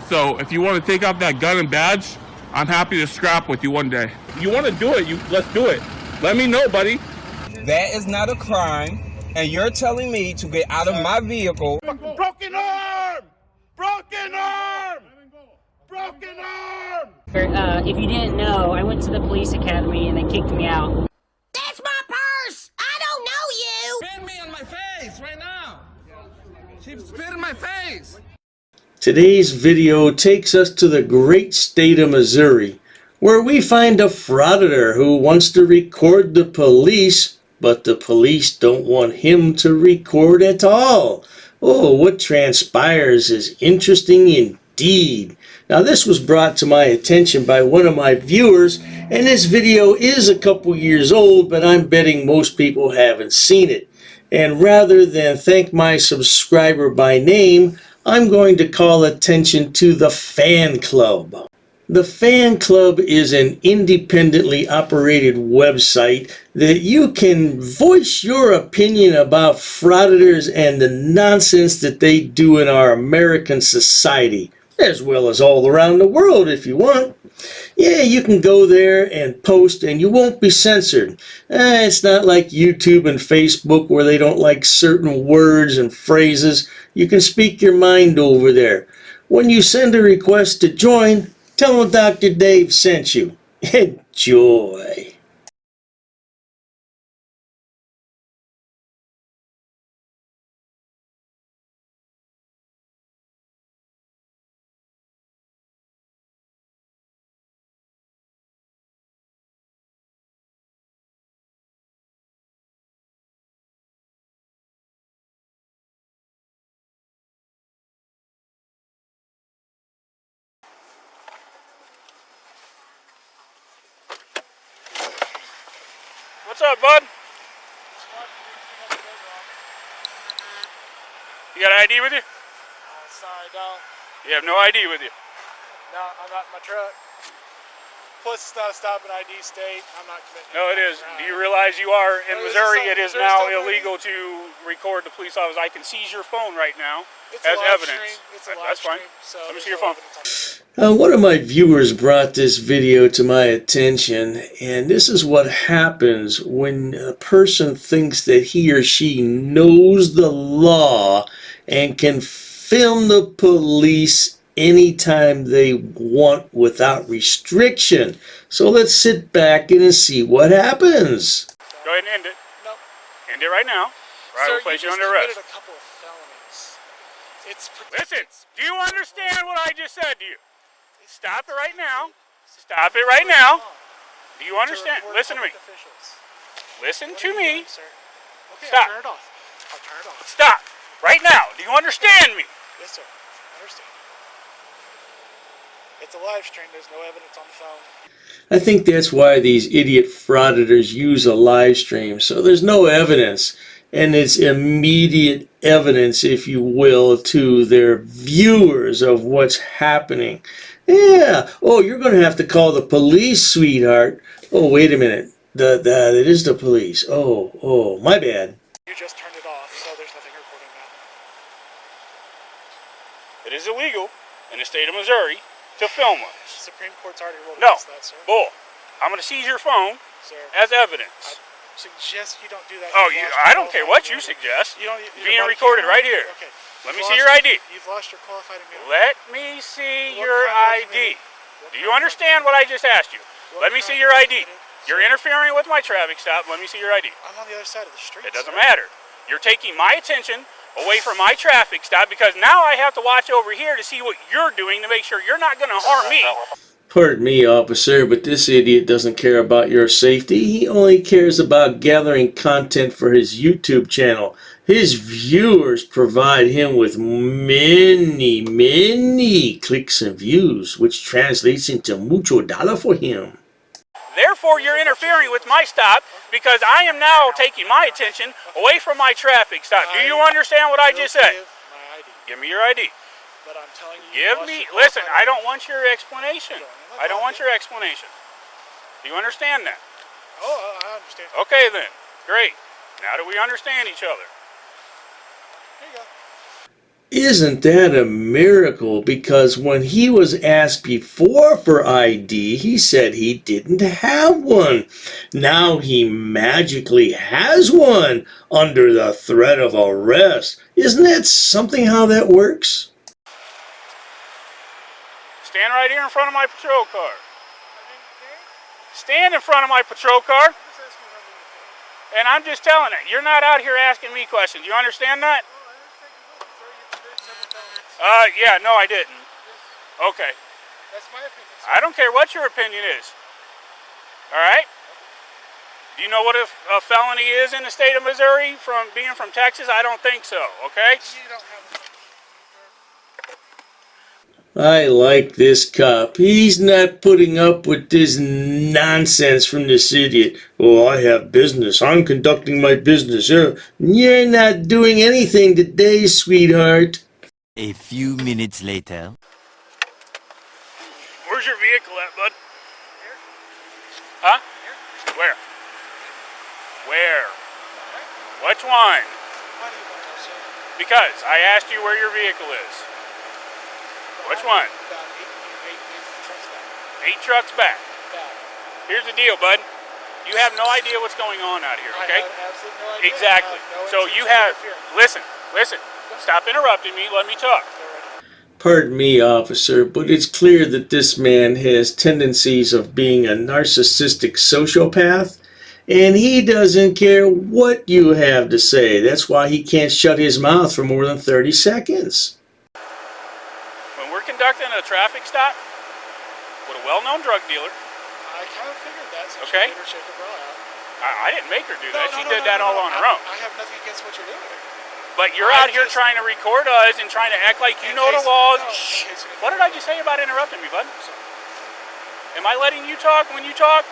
So if you want to take out that gun and badge, I'm happy to scrap with you one day. You want to do it, let's do it. Let me know, buddy. That is not a crime, and you're telling me to get out of my vehicle. Broken arm! Broken arm! Broken arm! If you didn't know, I went to the police academy and they kicked me out. That's my purse! I don't know you! Spit me on my face right now! She spit in my face! Today's video takes us to the great state of Missouri, where we find a frauditor who wants to record the police, but the police don't want him to record at all. Oh, what transpires is interesting indeed. Now, this was brought to my attention by one of my viewers, and this video is a couple years old, but I'm betting most people haven't seen it. And rather than thank my subscriber by name, I'm going to call attention to the fan club. The fan club is an independently operated website that you can voice your opinion about frauditors and the nonsense that they do in our American society, as well as all around the world if you want. Yeah, you can go there and post and you won't be censored. It's not like YouTube and Facebook where they don't like certain words and phrases. You can speak your mind over there. When you send a request to join, tell them Dr. Dave sent you. Enjoy. What's up, bud? You got an ID with you? Sorry, don't. You have no ID with you. No, I'm not in my truck. Plus, it's not a stop and ID state. I'm not committing. No, it is. Do you realize you are in Missouri? It is now illegal to record the police officer. I can seize your phone right now as evidence. That's fine. Let me see your phone. One of my viewers brought this video to my attention, and this is what happens when a person thinks that he or she knows the law and can film the police anytime they want without restriction. So let's sit back and see what happens. Go ahead and end it. No. End it right now, or I will place you under arrest. A couple of felonies. Listen, do you understand what I just said to you? Stop it right now. Stop it right now. Do you understand? Listen to me. Listen to me. Okay, Stop. I'll turn it off. I'll turn it off. Stop. Right now. Do you understand me? Yes, sir. I understand. It's a live stream. There's no evidence on the phone. I think that's why these idiot frauditors use a live stream. So there's no evidence. And it's immediate evidence, if you will, to their viewers of what's happening. Yeah. Oh, you're going to have to call the police, sweetheart. Oh, wait a minute. It is the police. Oh, my bad. You just turned it off, so there's nothing recording now. It is illegal in the state of Missouri to film us. Supreme Court's already ruled No. against that, sir. Bull. I'm going to seize your phone Sir, as evidence. I suggest you don't do that. Oh, You've lost I your don't care qualified what you immunity. suggest. You don't, Being recorded right here. Okay. Let me You've see your lost- ID. You've lost your qualified immunity. Let me see What your kind of ID. immunity? Do you understand what I just asked you? What Let me kind see of your ID. immunity? You're interfering with my traffic stop. Let me see your ID. I'm on the other side of the street. It doesn't sir. matter. You're taking my attention away from my traffic stop because now I have to watch over here to see what you're doing to make sure you're not going to harm me. Pardon me, officer, but this idiot doesn't care about your safety. He only cares about gathering content for his YouTube channel. His viewers provide him with many clicks and views, which translates into mucho dollar for him. Therefore, you're interfering with my stop because I am now taking my attention away from my traffic stop. Do you understand what I just said? Give me your ID. But I'm telling you, Give me, listen, I don't want your explanation. I don't want your explanation. Do you understand that? Oh, I understand. Okay then, great. Now that we understand each other. Here you go. Isn't that a miracle? Because when he was asked before for ID, he said he didn't have one. Now he magically has one under the threat of arrest. Isn't that something how that works? Stand right here in front of my patrol car. Stand in front of my patrol car. And I'm just telling it, you're not out here asking me questions. You understand that? Yeah, no, I didn't. Okay. That's my opinion. I don't care what your opinion is. All right? Do you know what a felony is in the state of Missouri from being from Texas? I don't think so, okay? You don't have I like this cop. He's not putting up with this nonsense from this idiot. Oh, I have business. I'm conducting my business. You're not doing anything today, sweetheart. A few minutes later. Where's your vehicle at, bud? Here. Huh? Here. Where? Where? Which one? Why do you want to know, sir? Because I asked you where your vehicle is. Which one? About eight trucks back. 8 trucks back. Back. Here's the deal, bud. You have no idea what's going on out here, okay? I have absolutely no idea. Exactly. I have no So you intention have, of interfering. listen. Stop interrupting me. Let me talk. Pardon me, officer, but it's clear that this man has tendencies of being a narcissistic sociopath, and he doesn't care what you have to say. That's why he can't shut his mouth for more than 30 seconds. When we're conducting a traffic stop with a well-known drug dealer, I kind of figured that since Okay. you made her shake her bra I out. didn't make her do that. She did that all on her own. I have nothing against what you're doing. But you're out here trying to record us and trying to act like you know the laws. Shh. What did I just say about interrupting me, bud? Am I letting you talk when you talk?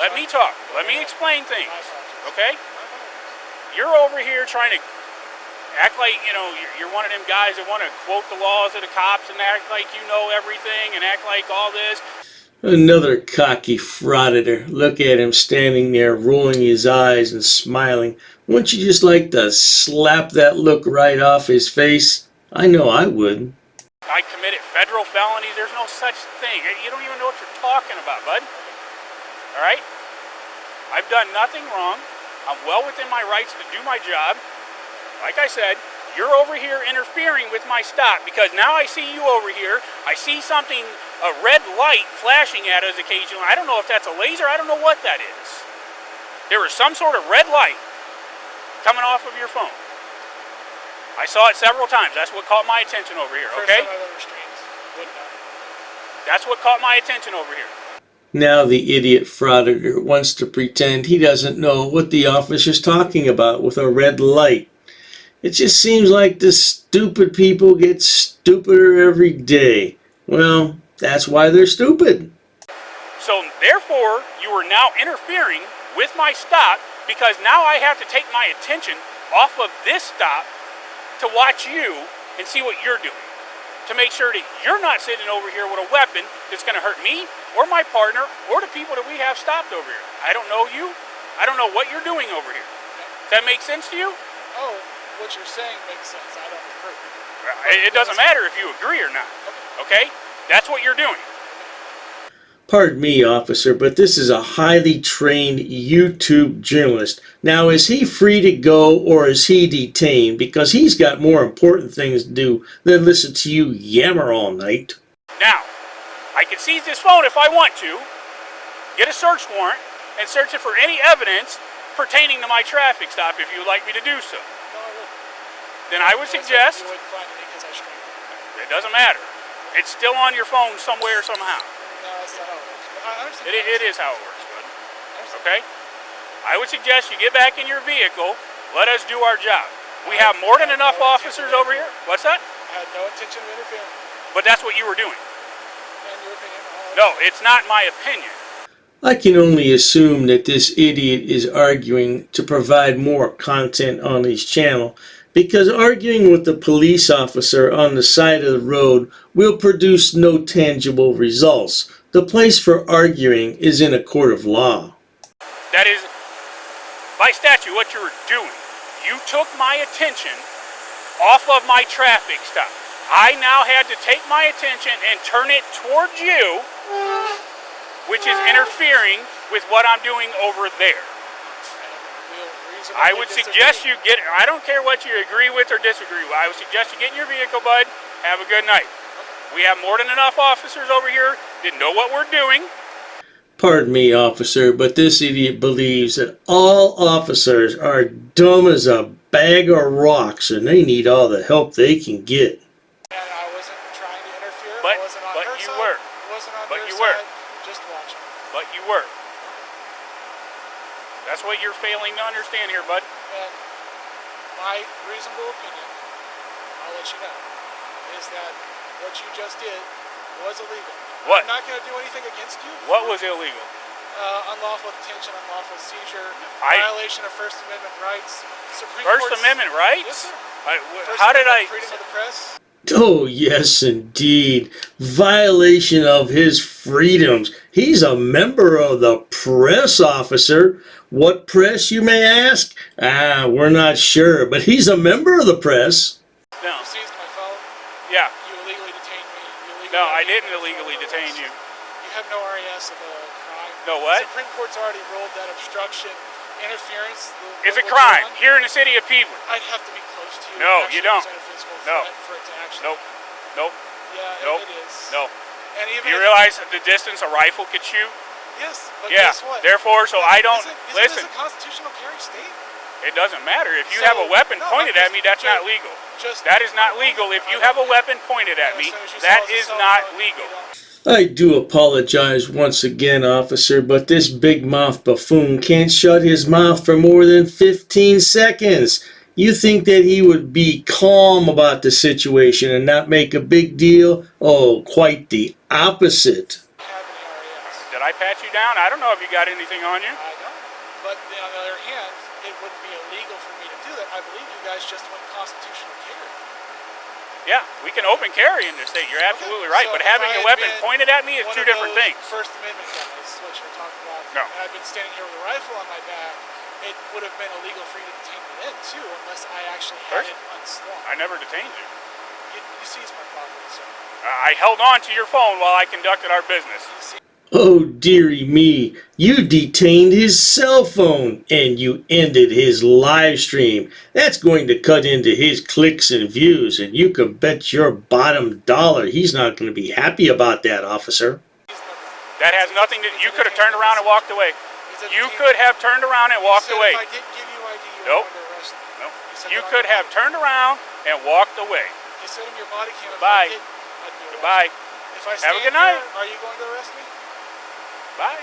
Let me talk. Let me explain things. Okay? You're over here trying to act like, you know, you're one of them guys that want to quote the laws of the cops and act like you know everything and act like all this. Another cocky frauditor. Look at him standing there, rolling his eyes and smiling. Wouldn't you just like to slap that look right off his face? I know I would. I committed federal felonies. There's no such thing. You don't even know what you're talking about, bud. All right? I've done nothing wrong. I'm well within my rights to do my job. Like I said, you're over here interfering with my stop because now I see you over here. I see something, a red light flashing at us occasionally. I don't know if that's a laser. I don't know what that is. There was some sort of red light coming off of your phone. I saw it several times. That's what caught my attention over here, okay? First time I've ever streamed. Wouldn't know. That's what caught my attention over here. Now the idiot frauditor wants to pretend he doesn't know what the officer's talking about with a red light. It just seems like the stupid people get stupider every day. Well, that's why they're stupid. So therefore, you are now interfering with my stop because now I have to take my attention off of this stop to watch you and see what you're doing. To make sure that you're not sitting over here with a weapon that's going to hurt me or my partner or the people that we have stopped over here. I don't know you. I don't know what you're doing over here. Does that make sense to you? Oh, what you're saying makes sense. I don't approve. It doesn't matter if you agree or not. Okay? That's what you're doing. Pardon me, officer, but this is a highly trained YouTube journalist. Now, is he free to go or is he detained? Because he's got more important things to do than listen to you yammer all night. Now, I can seize this phone if I want to, get a search warrant, and search it for any evidence pertaining to my traffic stop if you would like me to do so. No, I wouldn't. Then I would suggest, You wouldn't find any because I streamed. it doesn't matter. It's still on your phone somewhere, somehow. No, that's not how it works. I understand. It is how it works, bud. Okay? I would suggest you get back in your vehicle, let us do our job. We have more than enough officers over here. What's that? I had no intention of interfering. But that's what you were doing. In your opinion, No, it's not my opinion. I can only assume that this idiot is arguing to provide more content on his channel, because arguing with the police officer on the side of the road will produce no tangible results. The place for arguing is in a court of law. That is, by statute, what you were doing. You took my attention off of my traffic stop. I now had to take my attention and turn it towards you, which is interfering with what I'm doing over there. I would suggest you get, I don't care what you agree with or disagree with, I would suggest you get in your vehicle, bud. Have a good night. We have more than enough officers over here that know what we're doing. Pardon me, officer, but this idiot believes that all officers are dumb as a bag of rocks and they need all the help they can get. And I wasn't trying to interfere. But- I wasn't on but her you side. were. I wasn't on But their you side. were. Just watching. But you were. That's what you're failing to understand here, bud. And my reasonable opinion, I'll let you know, is that what you just did was illegal. What? I'm not going to do anything against you. What was illegal? Unlawful detention, unlawful seizure, I- violation of First Amendment rights. Supreme First Court's- Amendment Yes, rights? sir. First How did Amendment I... Freedom of the press. Oh, yes, indeed. Violation of his freedoms. He's a member of the press, officer. What press, you may ask? We're not sure, but he's a member of the press. No. You seized my phone. Yeah. You illegally detained me. You illegally No, I had me didn't under illegally federal detain arrest. you. You have no RAS of a crime. No what? The Supreme Court's already ruled that obstruction, interference. It's a crime here in the city of Peebler. I'd have to be close to you. No, and you actually don't. present a physical No. threat for it to actually. Nope. Nope. Yeah, Nope. it is. No. And even You if- realize the distance a rifle could shoot? Yes, but Yeah. guess what? Therefore, so I don't... Isn't Listen, this a constitutional carry state? it doesn't matter. If you So- have a weapon no, pointed I'm at me, that's just- not legal. Just That is not legal. If you have a weapon pointed at as me, soon as you that saw the is cell not phone, legal. you don't- I do apologize once again, officer, but this big mouth buffoon can't shut his mouth for more than 15 seconds. You think that he would be calm about the situation and not make a big deal? Oh, quite the opposite. have any RAS. Did I pat you down? I don't know if you got anything on you. I don't. But on the other hand, it wouldn't be illegal for me to do that. I believe you guys just went constitutional carry. Yeah, we can open carry in this state. You're absolutely right. So But if having I a had weapon been pointed at me is one two of different those things. First Amendment guys, what you're talking about. No. And I've been standing here with a rifle on my back. It would have been illegal for you to detain me then too, unless I actually had First- it unslung. I never detained you. You seized my property, sir. I held on to your phone while I conducted our business. You see, Oh, dearie me, you detained his cell phone and you ended his live stream. That's going to cut into his clicks and views, and you can bet your bottom dollar he's not going to be happy about that, officer. seized my property. That has nothing to... You could have turned around and walked away. He's a You detainee. could have turned around and walked You said away. If I didn't give you ID, you Nope. were going to arrest me. Nope. said You that on could your have body. turned around and walked away. You said in your body cam, if Goodbye. I did, I'd be arrested. Goodbye. If I Have a stand good night. here, are you going to arrest me? Bye.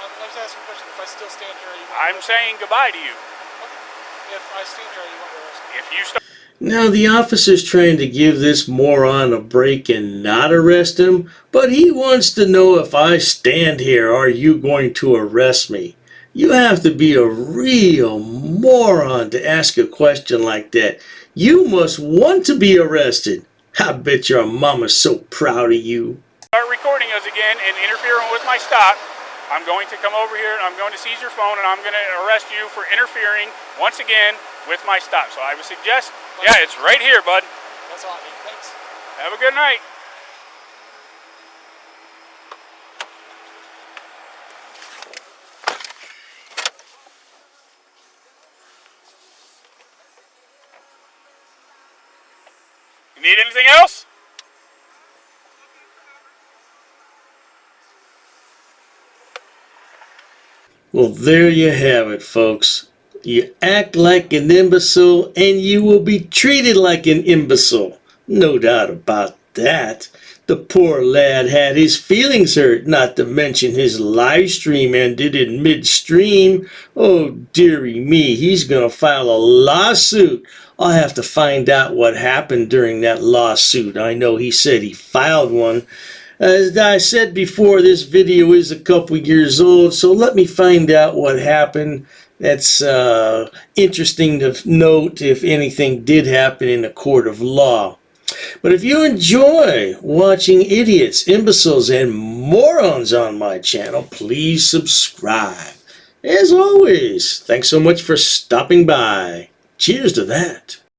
I'm just asking a question. If I still stand here, are you going to I'm arrest saying goodbye to you. me? Okay. If I stand here, are you going to arrest me? If you start... Now, the officer's trying to give this moron a break and not arrest him, but he wants to know, if I stand here, are you going to arrest me? You have to be a real moron to ask a question like that. You must want to be arrested. I bet your mama's so proud of you. Start recording us again and interfering with my stop, I'm going to come over here and I'm going to seize your phone and I'm going to arrest you for interfering once again with my stop. So I would suggest, yeah, it's right here, bud. That's all I need. Thanks. Have a good night. You need anything else? Well, there you have it, folks. You act like an imbecile and you will be treated like an imbecile. No doubt about that. The poor lad had his feelings hurt, not to mention his live stream ended in midstream. Oh, dearie me, he's gonna file a lawsuit. I'll have to find out what happened during that lawsuit. I know he said he filed one. As I said before, this video is a couple years old, so let me find out what happened. That's interesting to note if anything did happen in a court of law. But if you enjoy watching idiots, imbeciles, and morons on my channel, please subscribe. As always, thanks so much for stopping by. Cheers to that.